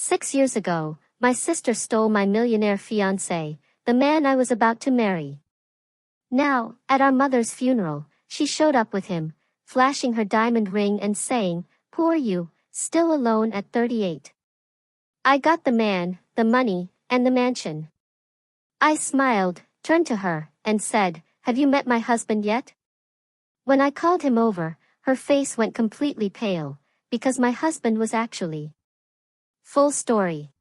6 years ago, my sister stole my millionaire fiancé, the man I was about to marry. Now, at our mother's funeral, she showed up with him, flashing her diamond ring and saying, "Poor you, still alone at 38. I got the man, the money, and the mansion." I smiled, turned to her, and said, "Have you met my husband yet?" When I called him over, her face went completely pale, because my husband was actually. Full story.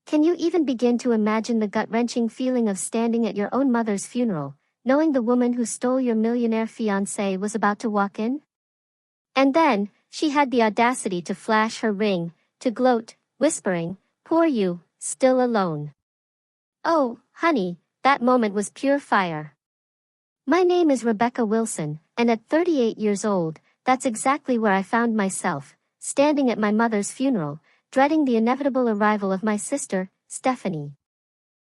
Can you even begin to imagine the gut-wrenching feeling of standing at your own mother's funeral, knowing the woman who stole your millionaire fiancé was about to walk in? And then, she had the audacity to flash her ring, to gloat, whispering, "Poor you, still alone." Oh, honey, that moment was pure fire. My name is Rebecca Wilson, and at 38 years old, that's exactly where I found myself, standing at my mother's funeral, dreading the inevitable arrival of my sister, Stephanie.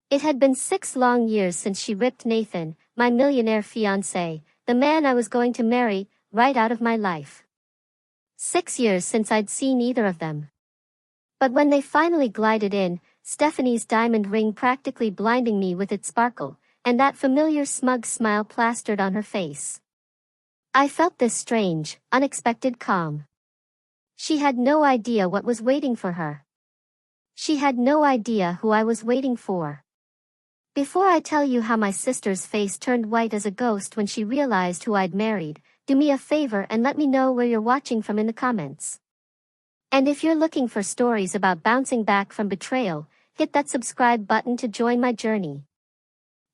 It had been 6 long years since she ripped Nathan, my millionaire fiancé, the man I was going to marry, right out of my life. 6 years since I'd seen either of them. But when they finally glided in, Stephanie's diamond ring practically blinding me with its sparkle, and that familiar smug smile plastered on her face, I felt this strange, unexpected calm. She had no idea what was waiting for her. She had no idea who I was waiting for. Before I tell you how my sister's face turned white as a ghost when she realized who I'd married, do me a favor and let me know where you're watching from in the comments. And if you're looking for stories about bouncing back from betrayal, hit that subscribe button to join my journey.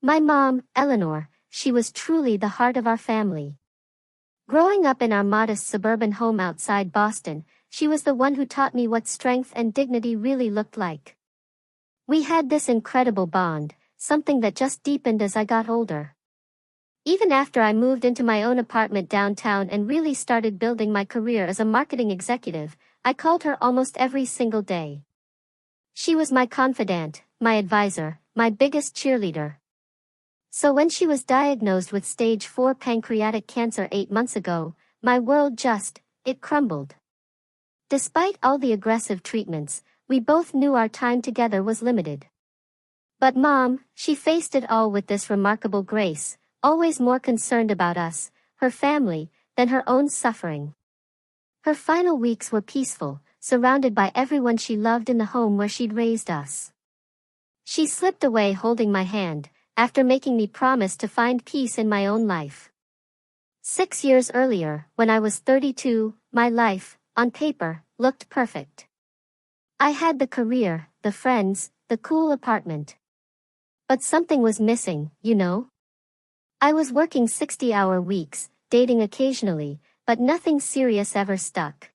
My mom, Eleanor, she was truly the heart of our family. Growing up in our modest suburban home outside Boston, she was the one who taught me what strength and dignity really looked like. We had this incredible bond, something that just deepened as I got older. Even after I moved into my own apartment downtown and really started building my career as a marketing executive, I called her almost every single day. She was my confidant, my advisor, my biggest cheerleader. So when she was diagnosed with stage 4 pancreatic cancer 8 months ago, my world it crumbled. Despite all the aggressive treatments, we both knew our time together was limited. But Mom, she faced it all with this remarkable grace, always more concerned about us, her family, than her own suffering. Her final weeks were peaceful, surrounded by everyone she loved in the home where she'd raised us. She slipped away holding my hand, after making me promise to find peace in my own life. 6 years earlier, when I was 32, my life, on paper, looked perfect. I had the career, the friends, the cool apartment. But something was missing, you know? I was working 60-hour weeks, dating occasionally, but nothing serious ever stuck.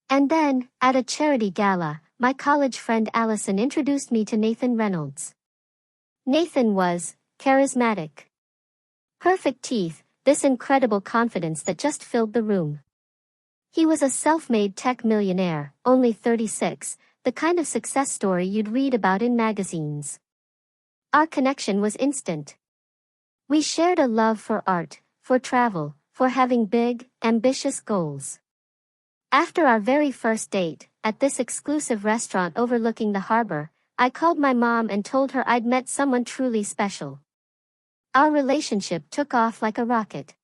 And then, at a charity gala, my college friend Allison introduced me to Nathan Reynolds. Nathan was charismatic. Perfect teeth, this incredible confidence that just filled the room. He was a self-made tech millionaire, only 36, the kind of success story you'd read about in magazines. Our connection was instant. We shared a love for art, for travel, for having big, ambitious goals. After our very first date, at this exclusive restaurant overlooking the harbor, I called my mom and told her I'd met someone truly special. Our relationship took off like a rocket.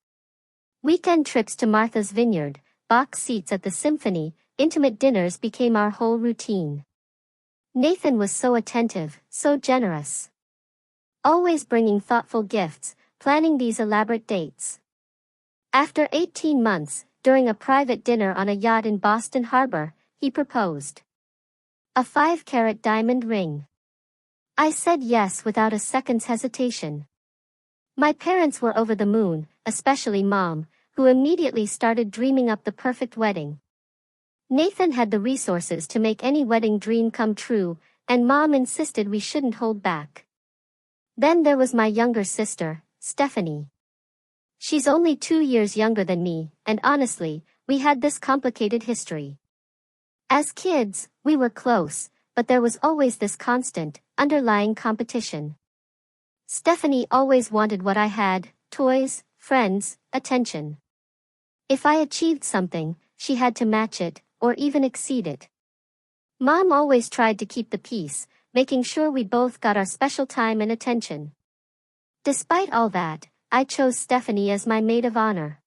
Weekend trips to Martha's Vineyard, box seats at the symphony, intimate dinners became our whole routine. Nathan was so attentive, so generous. Always bringing thoughtful gifts, planning these elaborate dates. After 18 months, during a private dinner on a yacht in Boston Harbor, he proposed. A 5-carat diamond ring. I said yes without a second's hesitation. My parents were over the moon, especially Mom, who immediately started dreaming up the perfect wedding. Nathan had the resources to make any wedding dream come true, and Mom insisted we shouldn't hold back. Then there was my younger sister, Stephanie. She's only 2 years younger than me, and honestly, we had this complicated history. As kids, we were close, but there was always this constant, underlying competition. Stephanie always wanted what I had, toys, friends, attention. If I achieved something, she had to match it, or even exceed it. Mom always tried to keep the peace, making sure we both got our special time and attention. Despite all that, I chose Stephanie as my maid of honor.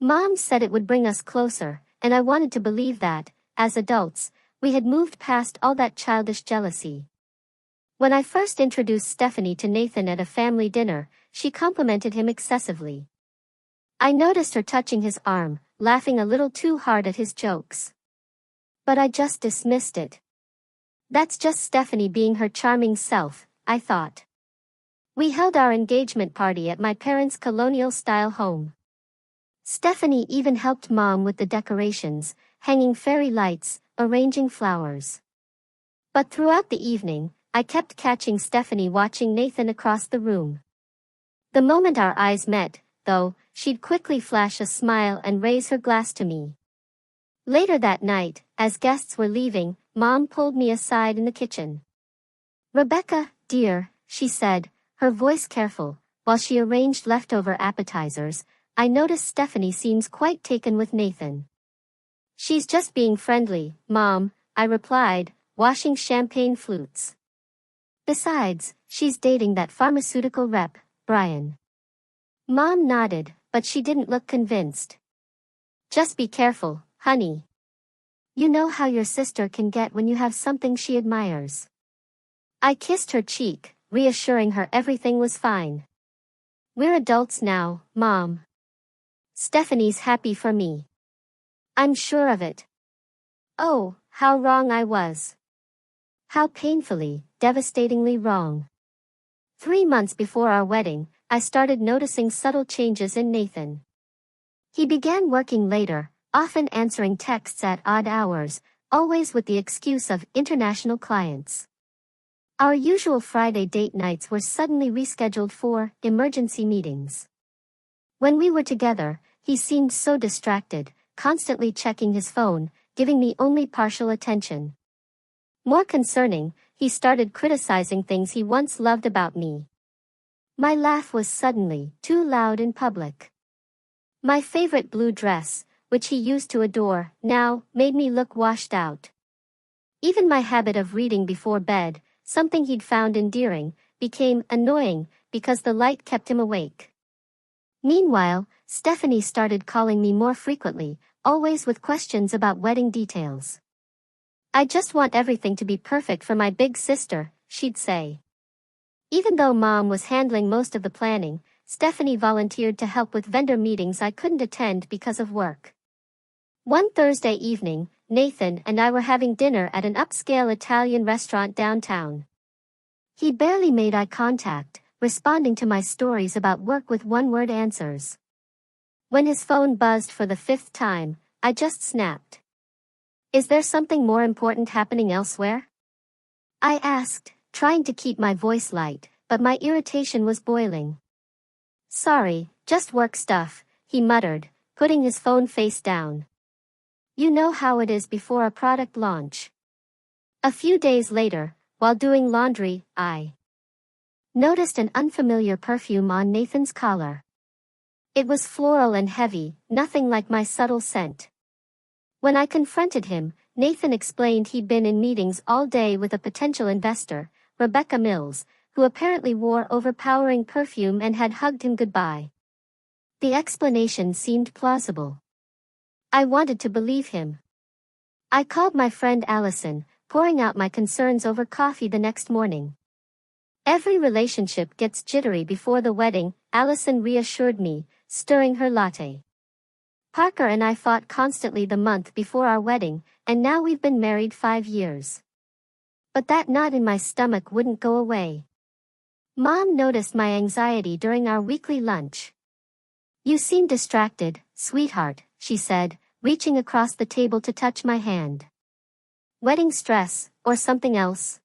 Mom said it would bring us closer, and I wanted to believe that, as adults, we had moved past all that childish jealousy. When I first introduced Stephanie to Nathan at a family dinner, she complimented him excessively. I noticed her touching his arm, laughing a little too hard at his jokes. But I just dismissed it. That's just Stephanie being her charming self, I thought. We held our engagement party at my parents' colonial-style home. Stephanie even helped Mom with the decorations, hanging fairy lights, arranging flowers. But throughout the evening, I kept catching Stephanie watching Nathan across the room. The moment our eyes met, though, she'd quickly flash a smile and raise her glass to me. Later that night, as guests were leaving, Mom pulled me aside in the kitchen. "Rebecca, dear," she said, her voice careful, while she arranged leftover appetizers, "I notice Stephanie seems quite taken with Nathan." "She's just being friendly, Mom," I replied, washing champagne flutes. "Besides, she's dating that pharmaceutical rep, Brian." Mom nodded, but she didn't look convinced. "Just be careful, honey. You know how your sister can get when you have something she admires." I kissed her cheek, reassuring her everything was fine. "We're adults now, Mom. Stephanie's happy for me. I'm sure of it." Oh, how wrong I was. How painfully, devastatingly wrong. 3 months before our wedding, I started noticing subtle changes in Nathan. He began working later, often answering texts at odd hours, always with the excuse of international clients. Our usual Friday date nights were suddenly rescheduled for emergency meetings. When we were together, he seemed so distracted, constantly checking his phone, giving me only partial attention. More concerning, he started criticizing things he once loved about me. My laugh was suddenly too loud in public. My favorite blue dress, which he used to adore, now made me look washed out. Even my habit of reading before bed, something he'd found endearing, became annoying because the light kept him awake. Meanwhile, Stephanie started calling me more frequently, always with questions about wedding details. "I just want everything to be perfect for my big sister," she'd say. Even though Mom was handling most of the planning, Stephanie volunteered to help with vendor meetings I couldn't attend because of work. One Thursday evening, Nathan and I were having dinner at an upscale Italian restaurant downtown. He barely made eye contact, responding to my stories about work with one-word answers. When his phone buzzed for the 5th time, I just snapped. "Is there something more important happening elsewhere?" I asked, trying to keep my voice light, but my irritation was boiling. "Sorry, just work stuff," he muttered, putting his phone face down. You know how it is before a product launch. A few days later, while doing laundry, I noticed an unfamiliar perfume on Nathan's collar. It was floral and heavy, nothing like my subtle scent. When I confronted him, Nathan explained he'd been in meetings all day with a potential investor, Rebecca Mills, who apparently wore overpowering perfume and had hugged him goodbye. The explanation seemed plausible. I wanted to believe him. I called my friend Allison, pouring out my concerns over coffee the next morning. "Every relationship gets jittery before the wedding," Allison reassured me, stirring her latte. "Parker and I fought constantly the month before our wedding, and now we've been married 5 years. But that knot in my stomach wouldn't go away." Mom noticed my anxiety during our weekly lunch. "You seem distracted, sweetheart," she said, reaching across the table to touch my hand. "Wedding stress, or something else?"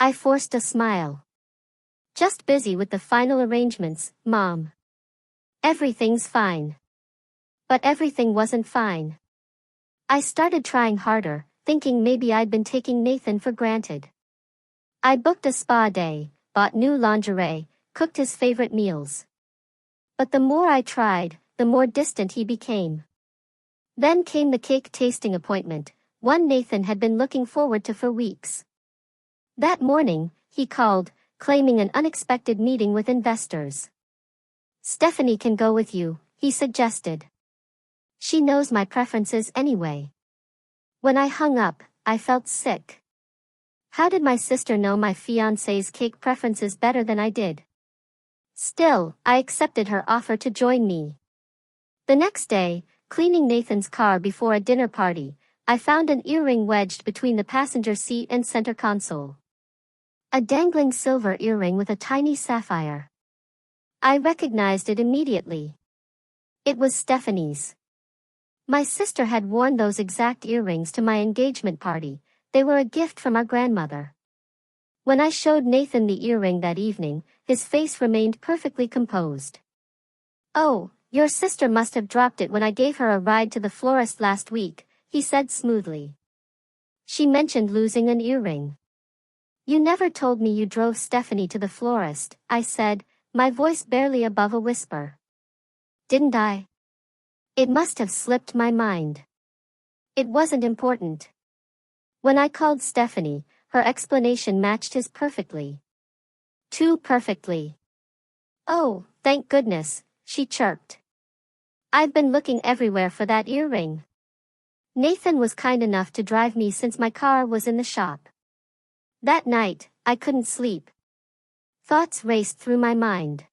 I forced a smile. "Just busy with the final arrangements, Mom. Everything's fine." But everything wasn't fine. I started trying harder, thinking maybe I'd been taking Nathan for granted. I booked a spa day, bought new lingerie, cooked his favorite meals. But the more I tried, the more distant he became. Then came the cake tasting appointment, one Nathan had been looking forward to for weeks. That morning, he called, claiming an unexpected meeting with investors. "Stephanie can go with you," he suggested. "She knows my preferences anyway." When I hung up, I felt sick. How did my sister know my fiancé's cake preferences better than I did? Still, I accepted her offer to join me. The next day, cleaning Nathan's car before a dinner party, I found an earring wedged between the passenger seat and center console. A dangling silver earring with a tiny sapphire. I recognized it immediately. It was Stephanie's. My sister had worn those exact earrings to my engagement party. They were a gift from our grandmother. When I showed Nathan the earring that evening, his face remained perfectly composed. "Oh, your sister must have dropped it when I gave her a ride to the florist last week," he said smoothly. "She mentioned losing an earring." "You never told me you drove Stephanie to the florist," I said, my voice barely above a whisper. "Didn't I?" It must have slipped my mind. It wasn't important. When I called Stephanie, her explanation matched his perfectly. Too perfectly. "Oh, thank goodness," she chirped. "I've been looking everywhere for that earring." Nathan was kind enough to drive me since my car was in the shop. That night, I couldn't sleep. Thoughts raced through my mind.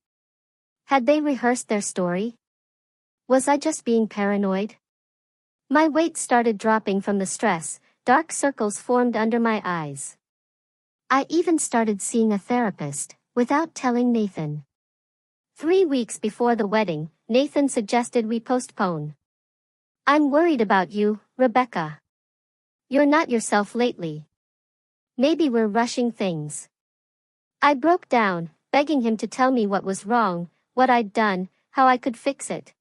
Had they rehearsed their story? Was I just being paranoid? My weight started dropping from the stress, dark circles formed under my eyes. I even started seeing a therapist, without telling Nathan. 3 weeks before the wedding, Nathan suggested we postpone. "I'm worried about you, Rebecca. You're not yourself lately. Maybe we're rushing things." I broke down, begging him to tell me what was wrong, what I'd done, how I could fix it.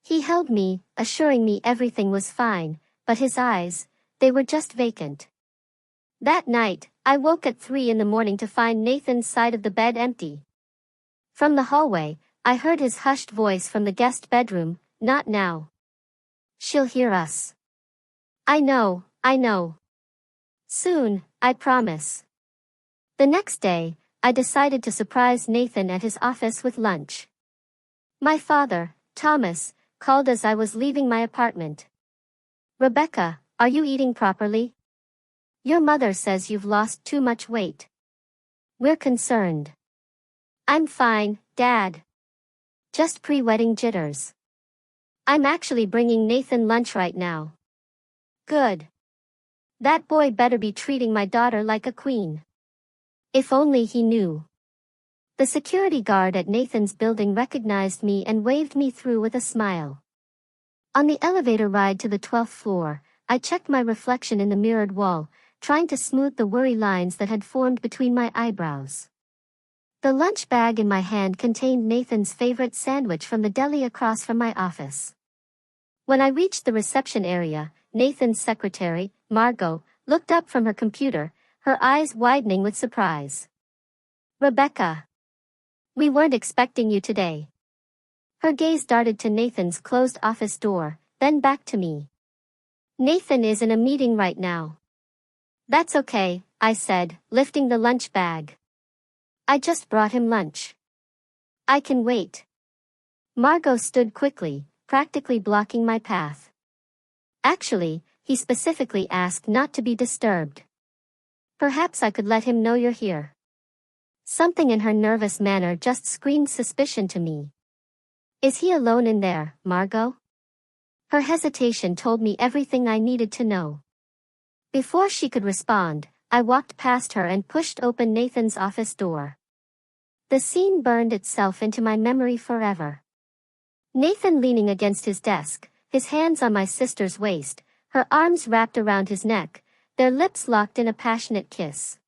He held me, assuring me everything was fine, but his eyes, they were just vacant. That night, I woke at 3 in the morning to find Nathan's side of the bed empty. From the hallway, I heard his hushed voice from the guest bedroom, "Not now. She'll hear us." I know. "Soon, I promise." The next day, I decided to surprise Nathan at his office with lunch. My father, Thomas, called as I was leaving my apartment. "Rebecca, are you eating properly? Your mother says you've lost too much weight. We're concerned." "I'm fine, Dad. Just pre-wedding jitters. I'm actually bringing Nathan lunch right now." "Good. That boy better be treating my daughter like a queen." If only he knew. The security guard at Nathan's building recognized me and waved me through with a smile. On the elevator ride to the 12th floor, I checked my reflection in the mirrored wall, trying to smooth the worry lines that had formed between my eyebrows. The lunch bag in my hand contained Nathan's favorite sandwich from the deli across from my office. When I reached the reception area, Nathan's secretary, Margot, looked up from her computer, her eyes widening with surprise. "Rebecca. We weren't expecting you today." Her gaze darted to Nathan's closed office door, then back to me. "Nathan is in a meeting right now." "That's okay," I said, lifting the lunch bag. "I just brought him lunch. I can wait." Margot stood quickly, practically blocking my path. "Actually, he specifically asked not to be disturbed. Perhaps I could let him know you're here." Something in her nervous manner just screamed suspicion to me. "Is he alone in there, Margot?" Her hesitation told me everything I needed to know. Before she could respond, I walked past her and pushed open Nathan's office door. The scene burned itself into my memory forever. Nathan leaning against his desk, his hands on my sister's waist, her arms wrapped around his neck, their lips locked in a passionate kiss.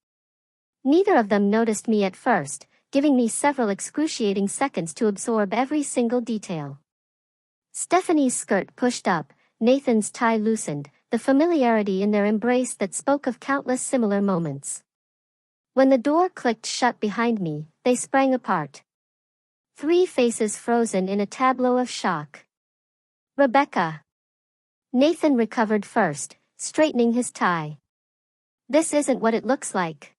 Neither of them noticed me at first, giving me several excruciating seconds to absorb every single detail. Stephanie's skirt pushed up, Nathan's tie loosened, the familiarity in their embrace that spoke of countless similar moments. When the door clicked shut behind me, they sprang apart. 3 faces frozen in a tableau of shock. "Rebecca." Nathan recovered first, straightening his tie. This isn't what it looks like.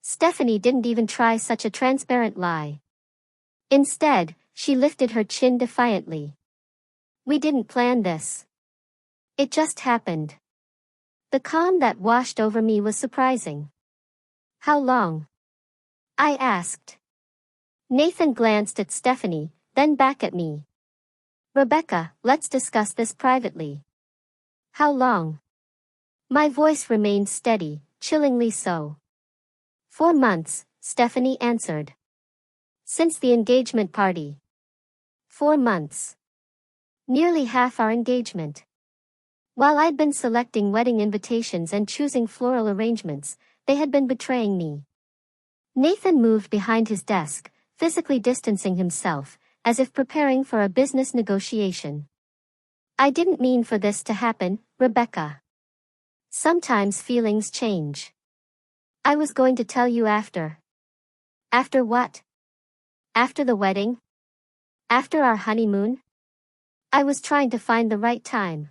Stephanie didn't even try such a transparent lie. Instead, she lifted her chin defiantly. We didn't plan this. It just happened. The calm that washed over me was surprising. How long? I asked. Nathan glanced at Stephanie, then back at me. Rebecca, let's discuss this privately. How long? My voice remained steady, chillingly so. 4 months, Stephanie answered. Since the engagement party. 4 months. Nearly half our engagement. While I'd been selecting wedding invitations and choosing floral arrangements, they had been betraying me. Nathan moved behind his desk, physically distancing himself, as if preparing for a business negotiation. I didn't mean for this to happen, Rebecca. Sometimes feelings change. I was going to tell you after. After what? After the wedding? After our honeymoon? I was trying to find the right time.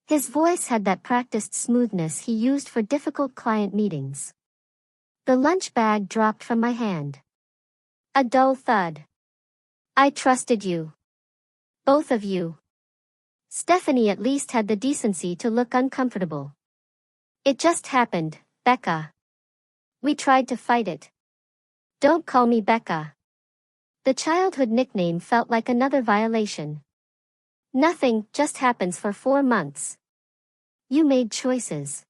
His voice had that practiced smoothness he used for difficult client meetings. The lunch bag dropped from my hand. A dull thud. I trusted you. Both of you. Stephanie at least had the decency to look uncomfortable. It just happened, Becca. We tried to fight it. Don't call me Becca. The childhood nickname felt like another violation. Nothing just happens for 4 months. You made choices.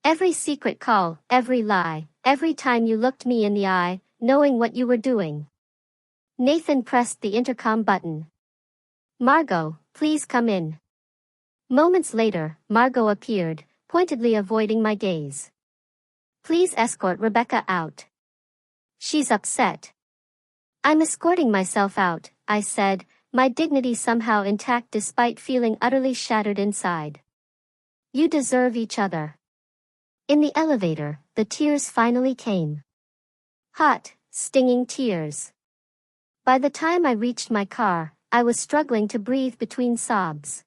Every secret call, every lie, every time you looked me in the eye, knowing what you were doing. Nathan pressed the intercom button. Margot, please come in. Moments later, Margot appeared, pointedly avoiding my gaze. Please escort Rebecca out. She's upset. I'm escorting myself out, I said, my dignity somehow intact despite feeling utterly shattered inside. You deserve each other. In the elevator, the tears finally came. Hot, stinging tears. By the time I reached my car, I was struggling to breathe between sobs.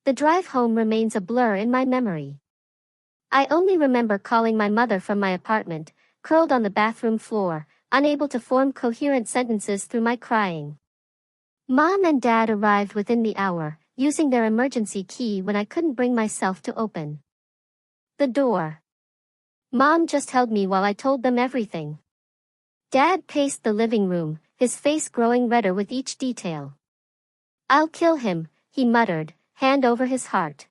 The drive home remains a blur in my memory. I only remember calling my mother from my apartment, curled on the bathroom floor, unable to form coherent sentences through my crying. Mom and Dad arrived within the hour, using their emergency key when I couldn't bring myself to open the door. Mom just held me while I told them everything. Dad paced the living room, his face growing redder with each detail. I'll kill him, he muttered, hand over his heart.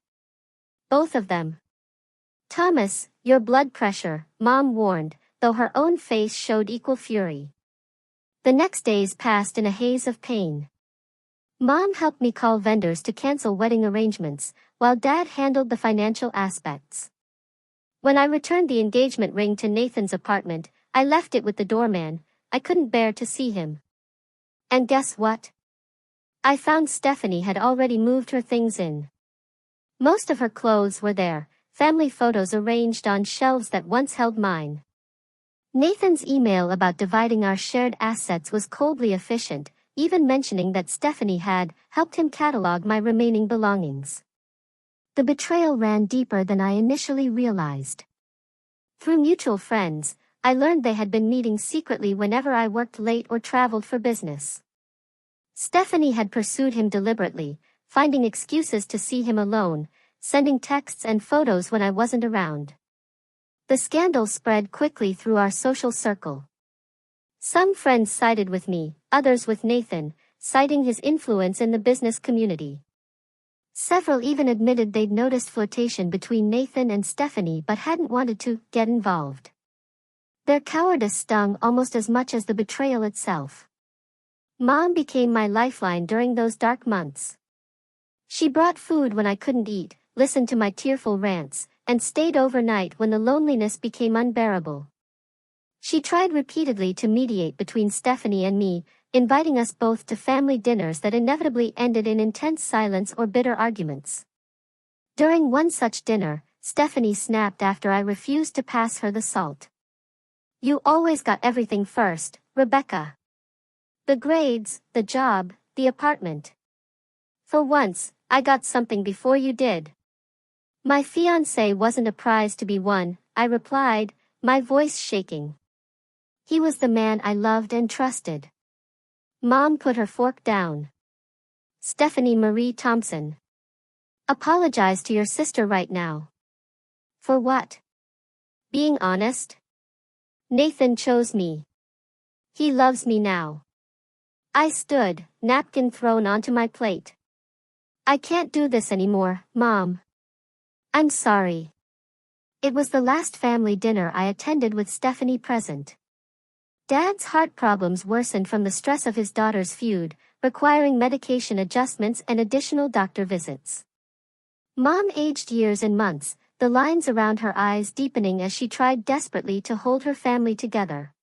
Both of them. Thomas, your blood pressure, Mom warned, though her own face showed equal fury. The next days passed in a haze of pain. Mom helped me call vendors to cancel wedding arrangements, while Dad handled the financial aspects. When I returned the engagement ring to Nathan's apartment, I left it with the doorman. I couldn't bear to see him. And guess what? I found Stephanie had already moved her things in. Most of her clothes were there, family photos arranged on shelves that once held mine. Nathan's email about dividing our shared assets was coldly efficient, even mentioning that Stephanie had helped him catalog my remaining belongings. The betrayal ran deeper than I initially realized. Through mutual friends, I learned they had been meeting secretly whenever I worked late or traveled for business. Stephanie had pursued him deliberately, finding excuses to see him alone, sending texts and photos when I wasn't around. The scandal spread quickly through our social circle. Some friends sided with me, others with Nathan, citing his influence in the business community. Several even admitted they'd noticed flirtation between Nathan and Stephanie but hadn't wanted to get involved. Their cowardice stung almost as much as the betrayal itself. Mom became my lifeline during those dark months. She brought food when I couldn't eat, listened to my tearful rants, and stayed overnight when the loneliness became unbearable. She tried repeatedly to mediate between Stephanie and me, inviting us both to family dinners that inevitably ended in intense silence or bitter arguments. During one such dinner, Stephanie snapped after I refused to pass her the salt. You always got everything first, Rebecca. The grades, the job, the apartment. For once, I got something before you did. My fiancé wasn't a prize to be won, I replied, my voice shaking. He was the man I loved and trusted. Mom put her fork down. Stephanie Marie Thompson. Apologize to your sister right now. For what? Being honest? Nathan chose me. He loves me now. I stood, napkin thrown onto my plate. I can't do this anymore, Mom. I'm sorry. It was the last family dinner I attended with Stephanie present. Dad's heart problems worsened from the stress of his daughter's feud, requiring medication adjustments and additional doctor visits. Mom aged years and months, the lines around her eyes deepening as she tried desperately to hold her family together.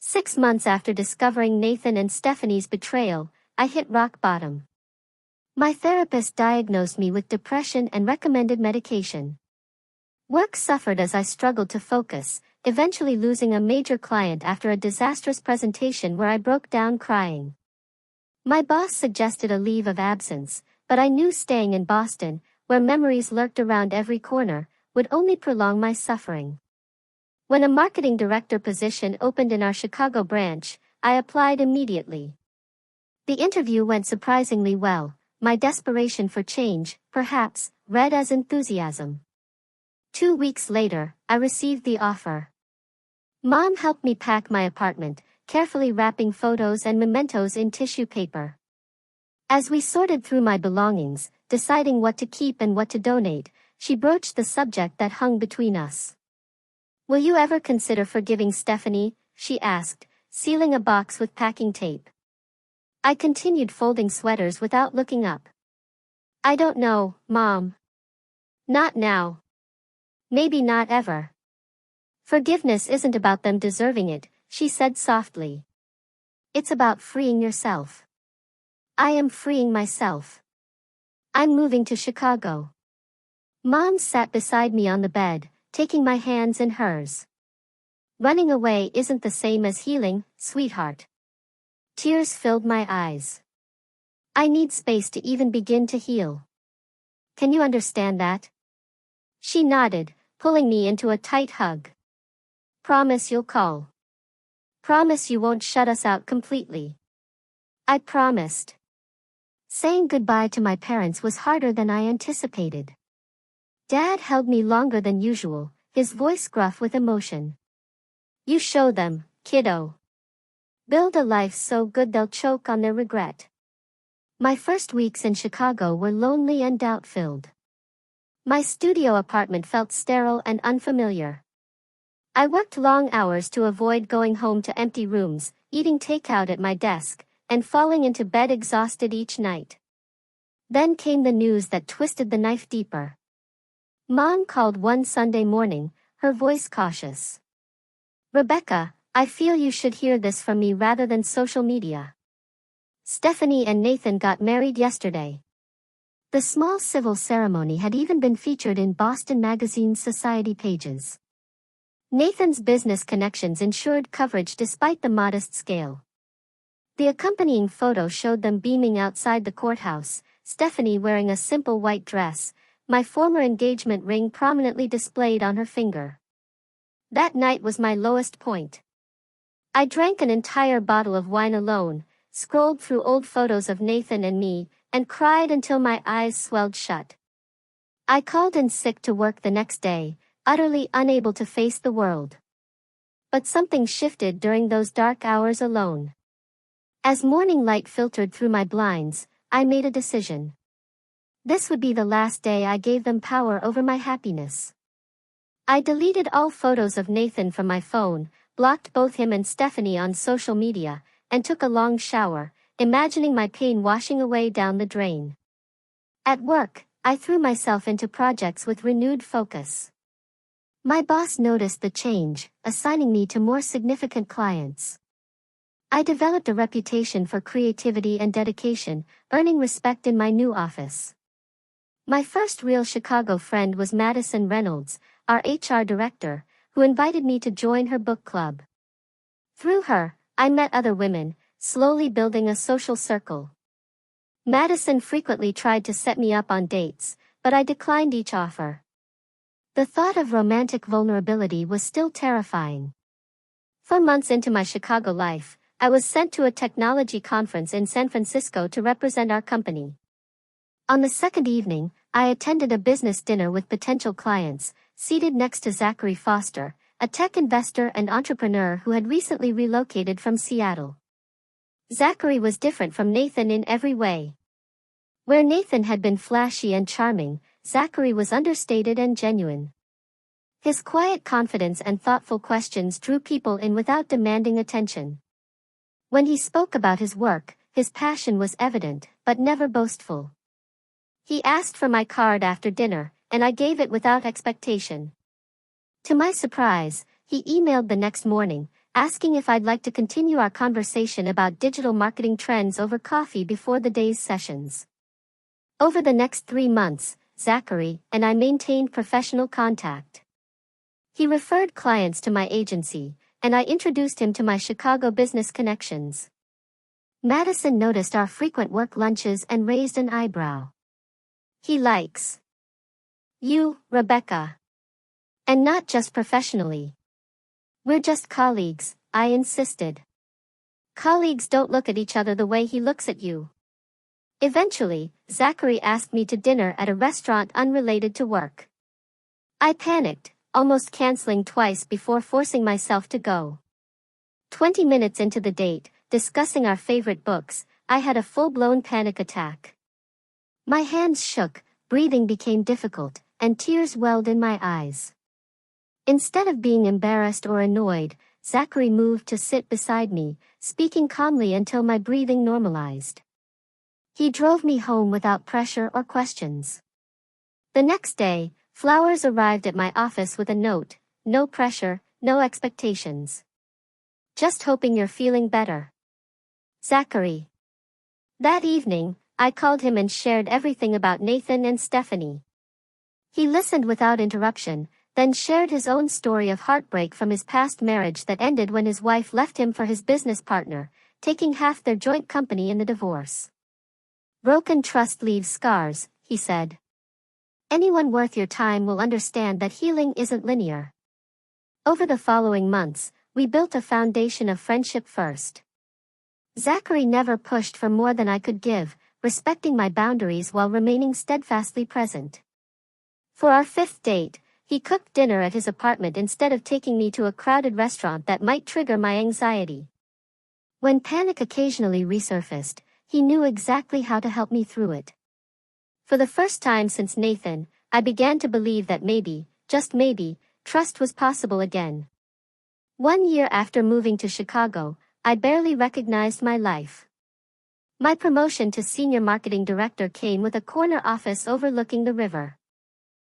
6 months after discovering Nathan and Stephanie's betrayal, I hit rock bottom. My therapist diagnosed me with depression and recommended medication. Work suffered as I struggled to focus, eventually losing a major client after a disastrous presentation where I broke down crying. My boss suggested a leave of absence, but I knew staying in Boston, where memories lurked around every corner, would only prolong my suffering. When a marketing director position opened in our Chicago branch, I applied immediately. The interview went surprisingly well, my desperation for change, perhaps, read as enthusiasm. 2 weeks later, I received the offer. Mom helped me pack my apartment, carefully wrapping photos and mementos in tissue paper. As we sorted through my belongings, deciding what to keep and what to donate, she broached the subject that hung between us. Will you ever consider forgiving Stephanie? She asked, sealing a box with packing tape. I continued folding sweaters without looking up. I don't know, Mom. Not now. Maybe not ever. Forgiveness isn't about them deserving it, she said softly. It's about freeing yourself. I am freeing myself. I'm moving to Chicago. Mom sat beside me on the bed, taking my hands in hers. Running away isn't the same as healing, sweetheart. Tears filled my eyes. I need space to even begin to heal. Can you understand that? She nodded, pulling me into a tight hug. Promise you'll call. Promise you won't shut us out completely. I promised. Saying goodbye to my parents was harder than I anticipated. Dad held me longer than usual, his voice gruff with emotion. You show them, kiddo. Build a life so good they'll choke on their regret. My first weeks in Chicago were lonely and doubt-filled. My studio apartment felt sterile and unfamiliar. I worked long hours to avoid going home to empty rooms, eating takeout at my desk, and falling into bed exhausted each night. Then came the news that twisted the knife deeper. Mom called one Sunday morning, her voice cautious. Rebecca, I feel you should hear this from me rather than social media. Stephanie and Nathan got married yesterday. The small civil ceremony had even been featured in Boston Magazine's society pages. Nathan's business connections ensured coverage despite the modest scale. The accompanying photo showed them beaming outside the courthouse, Stephanie wearing a simple white dress, my former engagement ring prominently displayed on her finger. That night was my lowest point. I drank an entire bottle of wine alone, scrolled through old photos of Nathan and me, and cried until my eyes swelled shut. I called in sick to work the next day, utterly unable to face the world. But something shifted during those dark hours alone. As morning light filtered through my blinds, I made a decision. This would be the last day I gave them power over my happiness. I deleted all photos of Nathan from my phone, blocked both him and Stephanie on social media, and took a long shower, imagining my pain washing away down the drain. At work, I threw myself into projects with renewed focus. My boss noticed the change, assigning me to more significant clients. I developed a reputation for creativity and dedication, earning respect in my new office. My first real Chicago friend was Madison Reynolds, our HR director, who invited me to join her book club. Through her, I met other women, slowly building a social circle. Madison frequently tried to set me up on dates, but I declined each offer. The thought of romantic vulnerability was still terrifying. 4 months into my Chicago life, I was sent to a technology conference in San Francisco to represent our company. On the second evening, I attended a business dinner with potential clients, seated next to Zachary Foster, a tech investor and entrepreneur who had recently relocated from Seattle. Zachary was different from Nathan in every way. Where Nathan had been flashy and charming, Zachary was understated and genuine. His quiet confidence and thoughtful questions drew people in without demanding attention. When he spoke about his work, his passion was evident, but never boastful. He asked for my card after dinner, and I gave it without expectation. To my surprise, he emailed the next morning, asking if I'd like to continue our conversation about digital marketing trends over coffee before the day's sessions. Over the next 3 months, Zachary and I maintained professional contact. He referred clients to my agency, and I introduced him to my Chicago business connections. Madison noticed our frequent work lunches and raised an eyebrow. He likes you, Rebecca. And not just professionally. We're just colleagues, I insisted. Colleagues don't look at each other the way he looks at you. Eventually, Zachary asked me to dinner at a restaurant unrelated to work. I panicked, almost canceling twice before forcing myself to go. 20 minutes into the date, discussing our favorite books, I had a full-blown panic attack. My hands shook, breathing became difficult, and tears welled in my eyes. Instead of being embarrassed or annoyed, Zachary moved to sit beside me, speaking calmly until my breathing normalized. He drove me home without pressure or questions. The next day, flowers arrived at my office with a note, "No pressure, no expectations. Just hoping you're feeling better. Zachary." That evening, I called him and shared everything about Nathan and Stephanie. He listened without interruption, then shared his own story of heartbreak from his past marriage that ended when his wife left him for his business partner, taking half their joint company in the divorce. "Broken trust leaves scars," he said. "Anyone worth your time will understand that healing isn't linear." Over the following months, we built a foundation of friendship first. Zachary never pushed for more than I could give, respecting my boundaries while remaining steadfastly present. For our 5th date, he cooked dinner at his apartment instead of taking me to a crowded restaurant that might trigger my anxiety. When panic occasionally resurfaced, he knew exactly how to help me through it. For the first time since Nathan, I began to believe that maybe, just maybe, trust was possible again. 1 year after moving to Chicago, I barely recognized my life. My promotion to senior marketing director came with a corner office overlooking the river.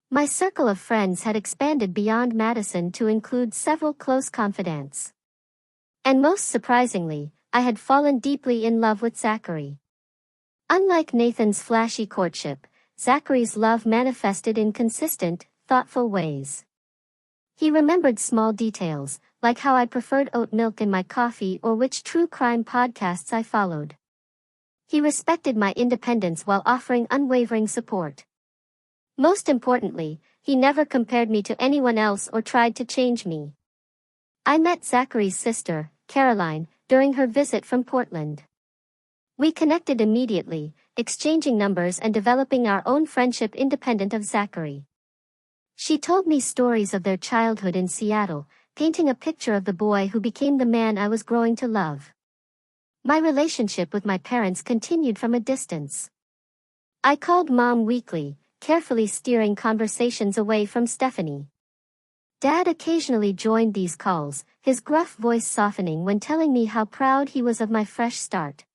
My circle of friends had expanded beyond Madison to include several close confidants. And most surprisingly, I had fallen deeply in love with Zachary. Unlike Nathan's flashy courtship, Zachary's love manifested in consistent, thoughtful ways. He remembered small details, like how I preferred oat milk in my coffee or which true crime podcasts I followed. He respected my independence while offering unwavering support. Most importantly, he never compared me to anyone else or tried to change me. I met Zachary's sister, Caroline, during her visit from Portland. We connected immediately, exchanging numbers and developing our own friendship independent of Zachary. She told me stories of their childhood in Seattle, painting a picture of the boy who became the man I was growing to love. My relationship with my parents continued from a distance. I called Mom weekly, carefully steering conversations away from Stephanie. Dad occasionally joined these calls, his gruff voice softening when telling me how proud he was of my fresh start.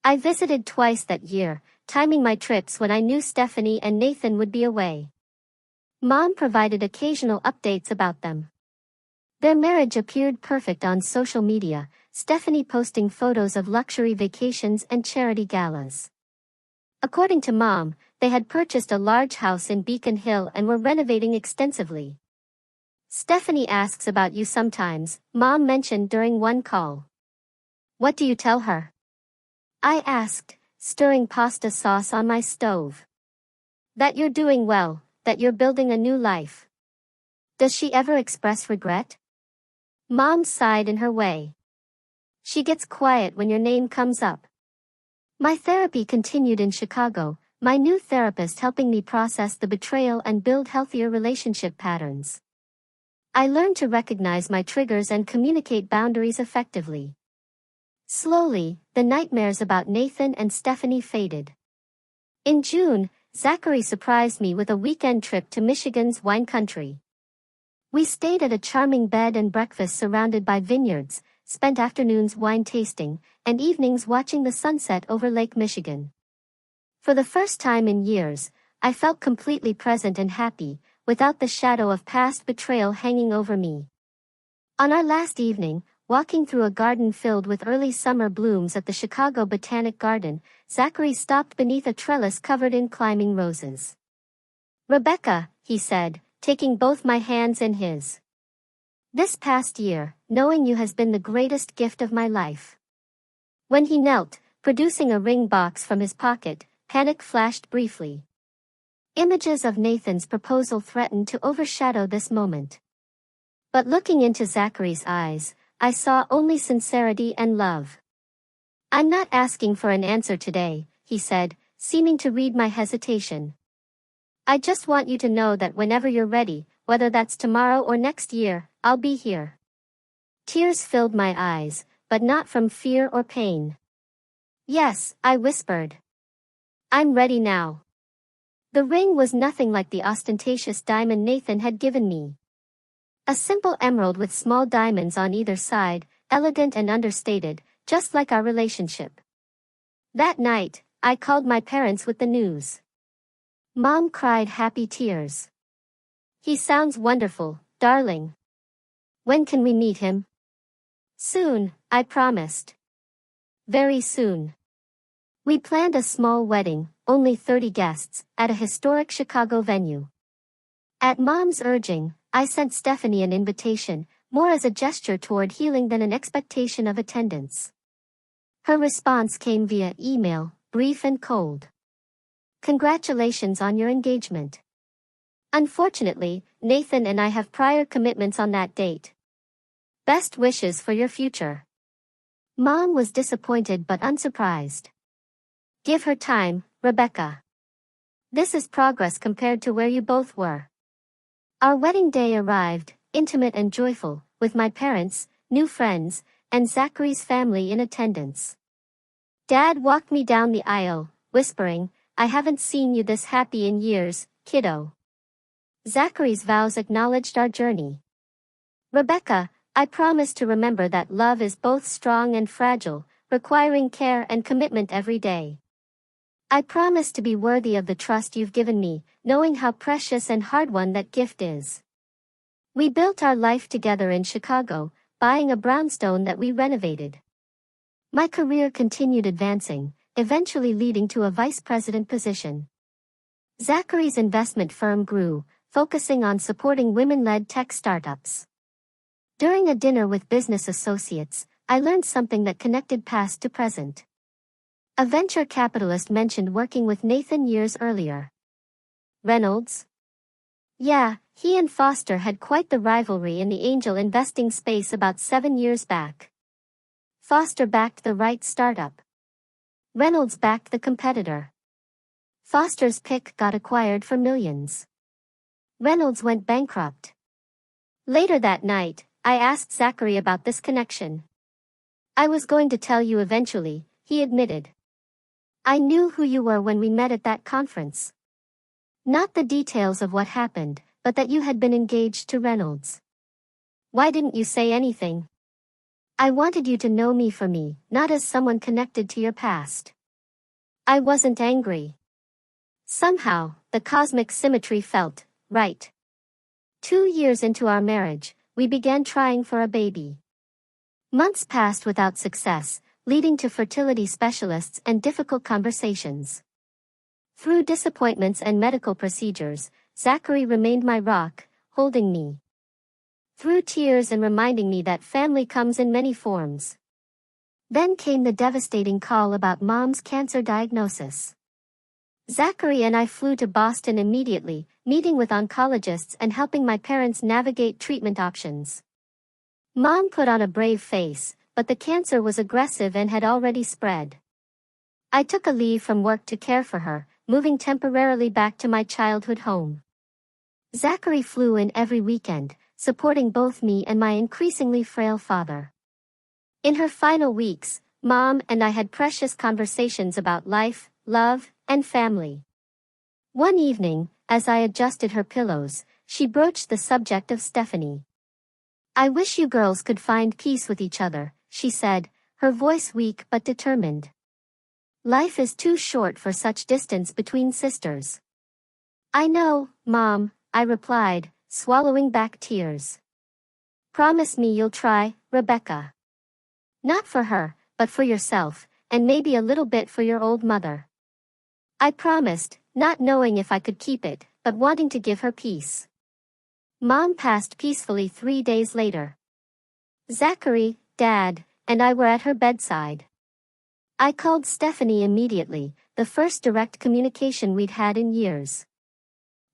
I visited twice that year, timing my trips when I knew Stephanie and Nathan would be away. Mom provided occasional updates about them. Their marriage appeared perfect on social media, Stephanie posting photos of luxury vacations and charity galas. According to Mom, they had purchased a large house in Beacon Hill and were renovating extensively. "Stephanie asks about you sometimes," Mom mentioned during one call. "What do you tell her?" I asked, stirring pasta sauce on my stove. That you're doing well, that you're building a new life. Does she ever express regret? Mom sighed in her way. She gets quiet when your name comes up. My therapy continued in Chicago, my new therapist helping me process the betrayal and build healthier relationship patterns. I learned to recognize my triggers and communicate boundaries effectively. Slowly, the nightmares about Nathan and Stephanie faded. In June, Zachary surprised me with a weekend trip to Michigan's wine country. We stayed at a charming bed and breakfast surrounded by vineyards, spent afternoons wine tasting, and evenings watching the sunset over Lake Michigan. For the first time in years, I felt completely present and happy, without the shadow of past betrayal hanging over me. On our last evening, walking through a garden filled with early summer blooms at the Chicago Botanic Garden, Zachary stopped beneath a trellis covered in climbing roses. "Rebecca," he said, taking both my hands in his. "This past year, knowing you has been the greatest gift of my life." When he knelt, producing a ring box from his pocket, panic flashed briefly. Images of Nathan's proposal threatened to overshadow this moment. But looking into Zachary's eyes, I saw only sincerity and love. "I'm not asking for an answer today," he said, seeming to read my hesitation. "I just want you to know that whenever you're ready, whether that's tomorrow or next year, I'll be here." Tears filled my eyes, but not from fear or pain. "Yes," I whispered. "I'm ready now." The ring was nothing like the ostentatious diamond Nathan had given me. A simple emerald with small diamonds on either side, elegant and understated, just like our relationship. That night, I called my parents with the news. Mom cried happy tears. "He sounds wonderful, darling. When can we meet him?" "Soon," I promised. "Very soon." We planned a small wedding, only 30 guests, at a historic Chicago venue. At Mom's urging, I sent Stephanie an invitation, more as a gesture toward healing than an expectation of attendance. Her response came via email, brief and cold. "Congratulations on your engagement. Unfortunately, Nathan and I have prior commitments on that date. Best wishes for your future." Mom was disappointed but unsurprised. "Give her time, Rebecca. This is progress compared to where you both were." Our wedding day arrived, intimate and joyful, with my parents, new friends, and Zachary's family in attendance. Dad walked me down the aisle, whispering, "I haven't seen you this happy in years, kiddo." Zachary's vows acknowledged our journey. "Rebecca, I promise to remember that love is both strong and fragile, requiring care and commitment every day. I promise to be worthy of the trust you've given me, knowing how precious and hard-won that gift is." We built our life together in Chicago, buying a brownstone that we renovated. My career continued advancing, eventually leading to a vice president position. Zachary's investment firm grew, focusing on supporting women-led tech startups. During a dinner with business associates, I learned something that connected past to present. A venture capitalist mentioned working with Nathan years earlier. "Reynolds?" "Yeah, he and Foster had quite the rivalry in the angel investing space about 7 years back. Foster backed the right startup. Reynolds backed the competitor. Foster's pick got acquired for millions. Reynolds went bankrupt." Later that night, I asked Zachary about this connection. "I was going to tell you eventually," he admitted. "I knew who you were when we met at that conference. Not the details of what happened, but that you had been engaged to Reynolds. Why didn't you say anything?" "I wanted you to know me for me, not as someone connected to your past." I wasn't angry. Somehow, the cosmic symmetry felt right. 2 years into our marriage, we began trying for a baby. Months passed without success, leading to fertility specialists and difficult conversations. Through disappointments and medical procedures, Zachary remained my rock, holding me through tears and reminding me that family comes in many forms. Then came the devastating call about Mom's cancer diagnosis. Zachary and I flew to Boston immediately, meeting with oncologists and helping my parents navigate treatment options. Mom put on a brave face, but the cancer was aggressive and had already spread. I took a leave from work to care for her, moving temporarily back to my childhood home. Zachary flew in every weekend, supporting both me and my increasingly frail father. In her final weeks, Mom and I had precious conversations about life, love, and family. One evening, as I adjusted her pillows, she broached the subject of Stephanie. "I wish you girls could find peace with each other," she said, her voice weak but determined. "Life is too short for such distance between sisters." "I know, Mom," I replied, swallowing back tears. "Promise me you'll try, Rebecca. Not for her, but for yourself, and maybe a little bit for your old mother." I promised, not knowing if I could keep it, but wanting to give her peace. Mom passed peacefully 3 days later. Zachary, Dad, and I were at her bedside. I called Stephanie immediately, the first direct communication we'd had in years.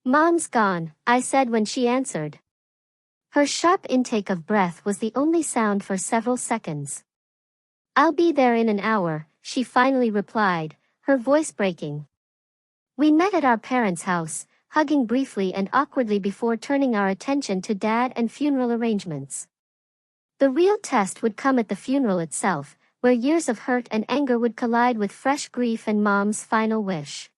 "Mom's gone," I said when she answered. Her sharp intake of breath was the only sound for several seconds. "I'll be there in an hour," she finally replied, her voice breaking. We met at our parents' house, hugging briefly and awkwardly before turning our attention to Dad and funeral arrangements. The real test would come at the funeral itself, where years of hurt and anger would collide with fresh grief and Mom's final wish.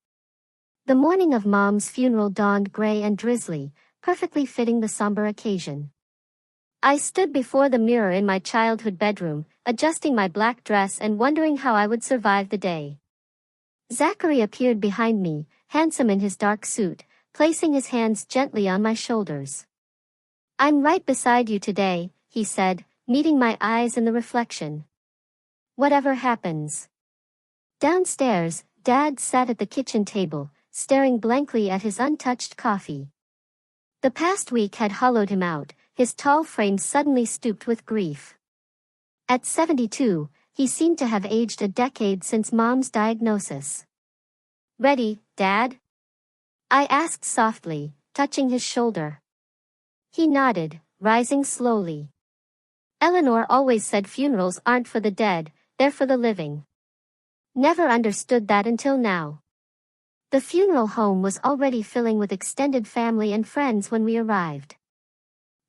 The morning of Mom's funeral dawned gray and drizzly, perfectly fitting the somber occasion. I stood before the mirror in my childhood bedroom, adjusting my black dress and wondering how I would survive the day. Zachary appeared behind me, handsome in his dark suit, placing his hands gently on my shoulders. "I'm right beside you today," he said, meeting my eyes in the reflection. "Whatever happens." Downstairs, Dad sat at the kitchen table, staring blankly at his untouched coffee. The past week had hollowed him out, his tall frame suddenly stooped with grief. At 72, he seemed to have aged a decade since Mom's diagnosis. "Ready, Dad?" I asked softly, touching his shoulder. He nodded, rising slowly. "Eleanor always said funerals aren't for the dead, they're for the living." Never understood that until now. The funeral home was already filling with extended family and friends when we arrived.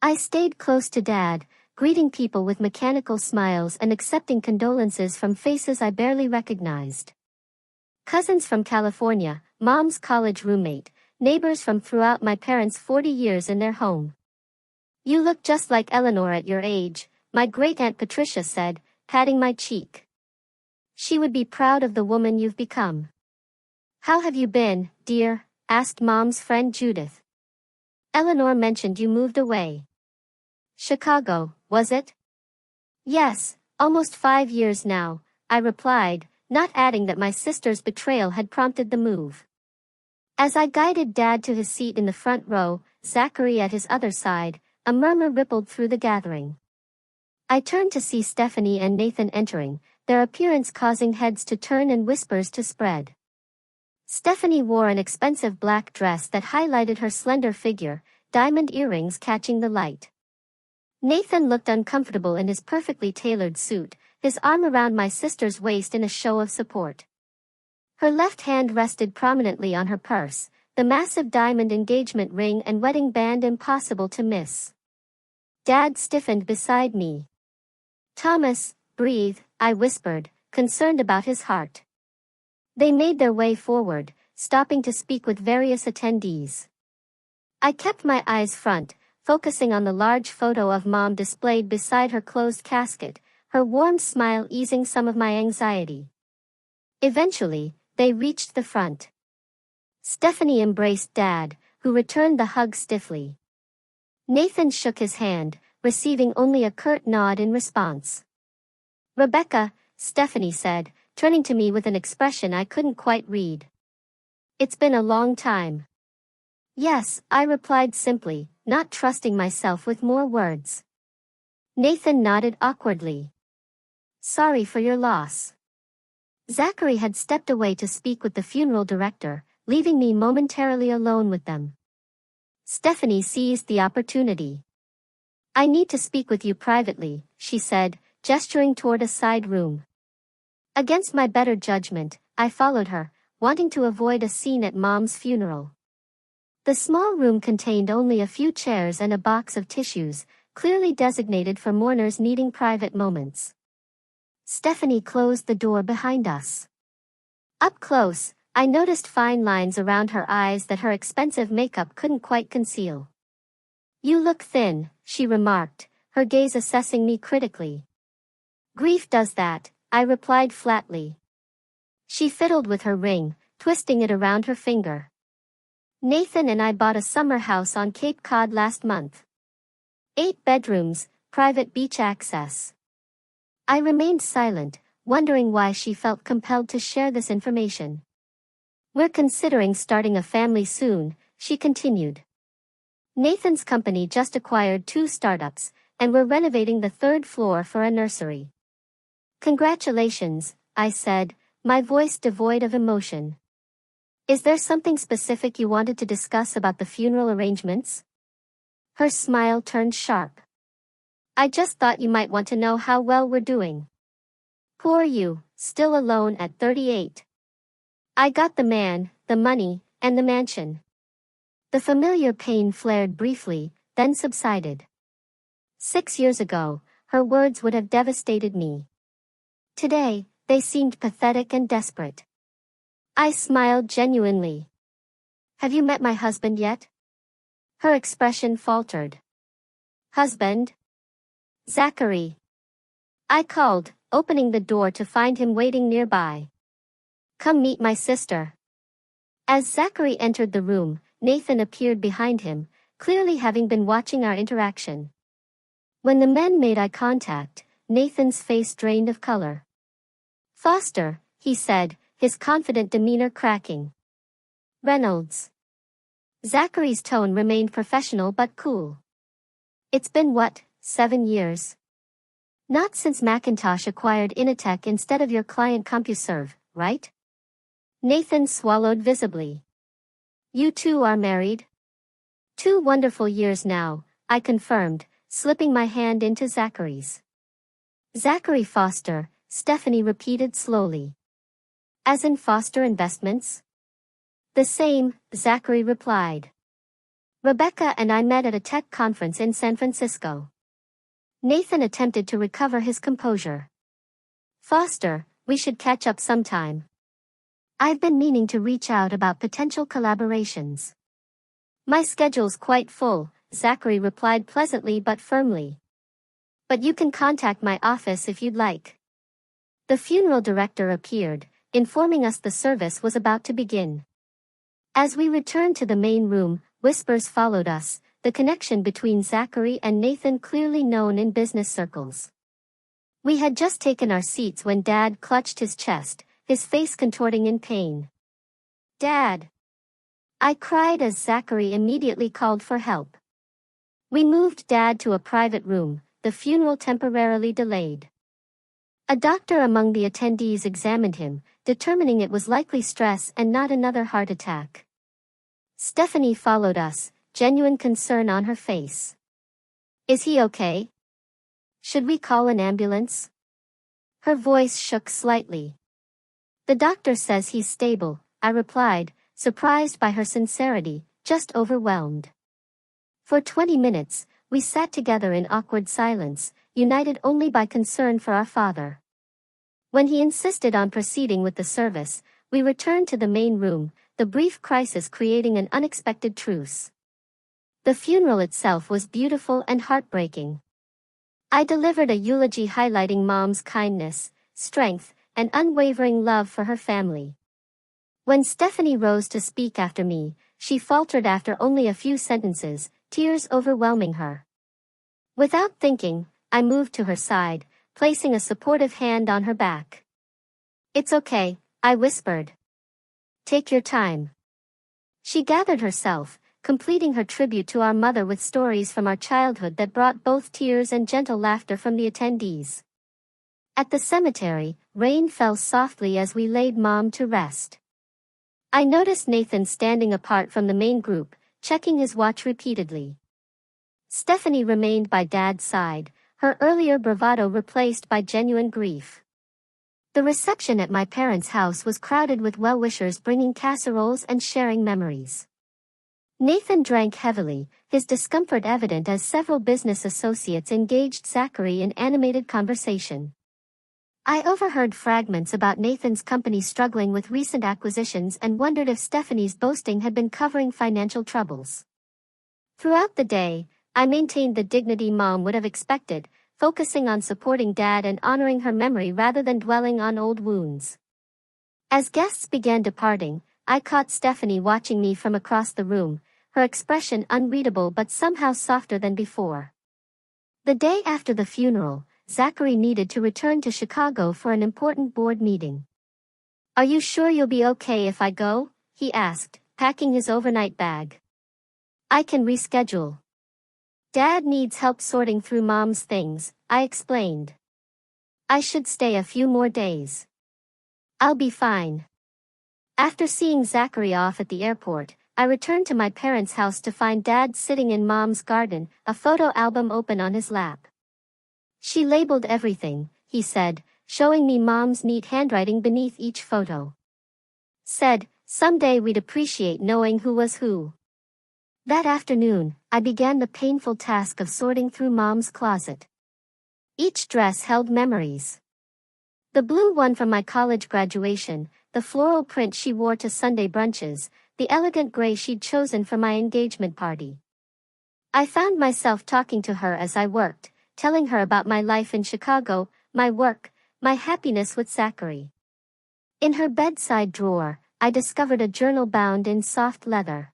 I stayed close to Dad, greeting people with mechanical smiles and accepting condolences from faces I barely recognized. Cousins from California, Mom's college roommate, neighbors from throughout my parents' 40 years in their home. "You look just like Eleanor at your age," my great-aunt Patricia said, patting my cheek. "She would be proud of the woman you've become." "How have you been, dear?" asked Mom's friend Judith. "Eleanor mentioned you moved away." "Chicago, was it?" "Yes, almost 5 years now," I replied, not adding that my sister's betrayal had prompted the move. As I guided Dad to his seat in the front row, Zachary at his other side, a murmur rippled through the gathering. I turned to see Stephanie and Nathan entering, their appearance causing heads to turn and whispers to spread. Stephanie wore an expensive black dress that highlighted her slender figure, diamond earrings catching the light. Nathan looked uncomfortable in his perfectly tailored suit, his arm around my sister's waist in a show of support. Her left hand rested prominently on her purse, the massive diamond engagement ring and wedding band impossible to miss. Dad stiffened beside me. "Thomas, breathe," I whispered, concerned about his heart. They made their way forward, stopping to speak with various attendees. I kept my eyes front, focusing on the large photo of Mom displayed beside her closed casket, her warm smile easing some of my anxiety. Eventually, they reached the front. Stephanie embraced Dad, who returned the hug stiffly. Nathan shook his hand, receiving only a curt nod in response. "Rebecca," Stephanie said, turning to me with an expression I couldn't quite read. "It's been a long time." "Yes," I replied simply, not trusting myself with more words. Nathan nodded awkwardly. "Sorry for your loss." Zachary had stepped away to speak with the funeral director, leaving me momentarily alone with them. Stephanie seized the opportunity. "I need to speak with you privately," she said, gesturing toward a side room. Against my better judgment, I followed her, wanting to avoid a scene at Mom's funeral. The small room contained only a few chairs and a box of tissues, clearly designated for mourners needing private moments. Stephanie closed the door behind us. Up close, I noticed fine lines around her eyes that her expensive makeup couldn't quite conceal. "You look thin," she remarked, her gaze assessing me critically. "Grief does that," I replied flatly. She fiddled with her ring, twisting it around her finger. "Nathan and I bought a summer house on Cape Cod last month. 8 bedrooms, private beach access." I remained silent, wondering why she felt compelled to share this information. "We're considering starting a family soon," she continued. "Nathan's company just acquired 2 startups, and we're renovating the 3rd floor for a nursery." "Congratulations," I said, my voice devoid of emotion. "Is there something specific you wanted to discuss about the funeral arrangements?" Her smile turned sharp. "I just thought you might want to know how well we're doing." "Poor you, still alone at 38. I got the man, the money, and the mansion." The familiar pain flared briefly, then subsided. 6 years ago, her words would have devastated me. Today, they seemed pathetic and desperate. I smiled genuinely. "Have you met my husband yet?" Her expression faltered. "Husband?" "Zachary." I called, opening the door to find him waiting nearby. "Come meet my sister." As Zachary entered the room, Nathan appeared behind him, clearly having been watching our interaction. When the men made eye contact, Nathan's face drained of color. "Foster," he said, his confident demeanor cracking. "Reynolds." Zachary's tone remained professional but cool. "It's been what, 7 years? Not since Macintosh acquired Initech instead of your client CompuServe, right?" Nathan swallowed visibly. "You two are married?" "2 wonderful years now," I confirmed, slipping my hand into Zachary's. "Zachary Foster," Stephanie repeated slowly. "As in Foster Investments?" "The same," Zachary replied. "Rebecca and I met at a tech conference in San Francisco." Nathan attempted to recover his composure. "Foster, we should catch up sometime. I've been meaning to reach out about potential collaborations." "My schedule's quite full," Zachary replied pleasantly but firmly. "But you can contact my office if you'd like." The funeral director appeared, informing us the service was about to begin. As we returned to the main room, whispers followed us, the connection between Zachary and Nathan clearly known in business circles. We had just taken our seats when Dad clutched his chest, his face contorting in pain. "Dad!" I cried as Zachary immediately called for help. We moved Dad to a private room, the funeral temporarily delayed. A doctor among the attendees examined him, determining it was likely stress and not another heart attack. Stephanie followed us, genuine concern on her face. "Is he okay? Should we call an ambulance?" Her voice shook slightly. "The doctor says he's stable," I replied, surprised by her sincerity, just overwhelmed. For 20 minutes, we sat together in awkward silence, united only by concern for our father. When he insisted on proceeding with the service, we returned to the main room, the brief crisis creating an unexpected truce. The funeral itself was beautiful and heartbreaking. I delivered a eulogy highlighting Mom's kindness, strength, and unwavering love for her family. When Stephanie rose to speak after me, she faltered after only a few sentences, tears overwhelming her. Without thinking, I moved to her side, placing a supportive hand on her back. "It's okay," I whispered. "Take your time." She gathered herself, completing her tribute to our mother with stories from our childhood that brought both tears and gentle laughter from the attendees. At the cemetery, rain fell softly as we laid Mom to rest. I noticed Nathan standing apart from the main group, checking his watch repeatedly. Stephanie remained by Dad's side, her earlier bravado replaced by genuine grief. The reception at my parents' house was crowded with well-wishers bringing casseroles and sharing memories. Nathan drank heavily, his discomfort evident as several business associates engaged Zachary in animated conversation. I overheard fragments about Nathan's company struggling with recent acquisitions and wondered if Stephanie's boasting had been covering financial troubles. Throughout the day, I maintained the dignity Mom would have expected, focusing on supporting Dad and honoring her memory rather than dwelling on old wounds. As guests began departing, I caught Stephanie watching me from across the room, her expression unreadable but somehow softer than before. The day after the funeral, Zachary needed to return to Chicago for an important board meeting. "Are you sure you'll be okay if I go?" he asked, packing his overnight bag. "I can reschedule." "Dad needs help sorting through Mom's things," I explained. "I should stay a few more days." "I'll be fine." After seeing Zachary off at the airport, I returned to my parents' house to find Dad sitting in Mom's garden, a photo album open on his lap. "She labeled everything," he said, showing me Mom's neat handwriting beneath each photo. "Said, someday we'd appreciate knowing who was who." That afternoon, I began the painful task of sorting through Mom's closet. Each dress held memories. The blue one from my college graduation, the floral print she wore to Sunday brunches, the elegant gray she'd chosen for my engagement party. I found myself talking to her as I worked, telling her about my life in Chicago, my work, my happiness with Zachary. In her bedside drawer, I discovered a journal bound in soft leather.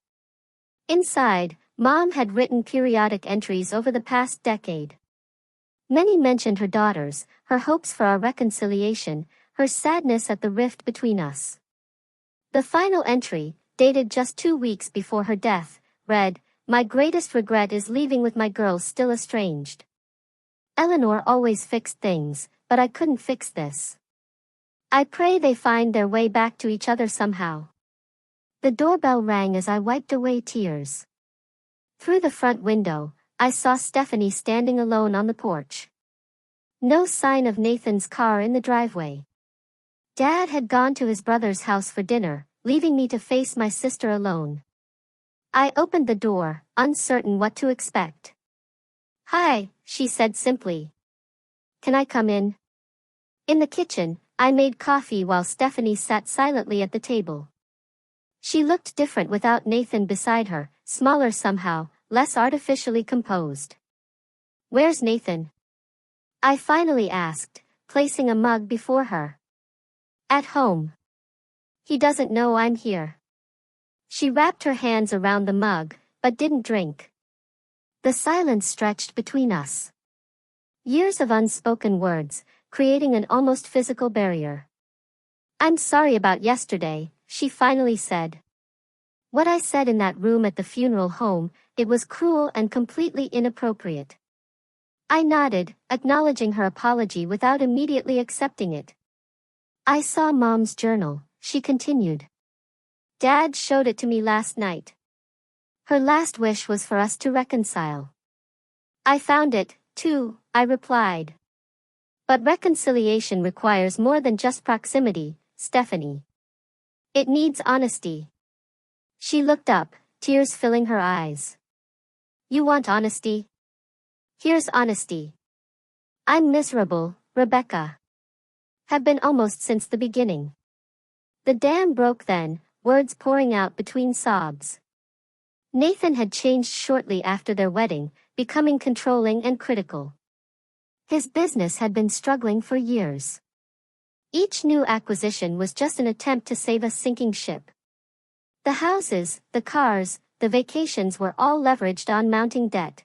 Inside, Mom had written periodic entries over the past decade. Many mentioned her daughters, her hopes for our reconciliation, her sadness at the rift between us. The final entry, dated just 2 weeks before her death, read, "My greatest regret is leaving with my girls still estranged. Eleanor always fixed things, but I couldn't fix this. I pray they find their way back to each other somehow." The doorbell rang as I wiped away tears. Through the front window, I saw Stephanie standing alone on the porch. No sign of Nathan's car in the driveway. Dad had gone to his brother's house for dinner, leaving me to face my sister alone. I opened the door, uncertain what to expect. "Hi," she said simply. "Can I come in?" In the kitchen, I made coffee while Stephanie sat silently at the table. She looked different without Nathan beside her, smaller somehow, less artificially composed. "Where's Nathan?" I finally asked, placing a mug before her. "At home. He doesn't know I'm here." She wrapped her hands around the mug, but didn't drink. The silence stretched between us. Years of unspoken words, creating an almost physical barrier. "I'm sorry about yesterday," she finally said. "What I said in that room at the funeral home, it was cruel and completely inappropriate." I nodded, acknowledging her apology without immediately accepting it. "I saw Mom's journal," she continued. "Dad showed it to me last night. Her last wish was for us to reconcile." "I found it, too," I replied. "But reconciliation requires more than just proximity, Stephanie. It needs honesty." She looked up, tears filling her eyes. "You want honesty? Here's honesty. I'm miserable, Rebecca. Have been almost since the beginning." The dam broke then, words pouring out between sobs. Nathan had changed shortly after their wedding, becoming controlling and critical. His business had been struggling for years. Each new acquisition was just an attempt to save a sinking ship. The houses, the cars, the vacations were all leveraged on mounting debt.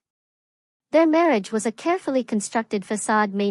Their marriage was a carefully constructed facade maintained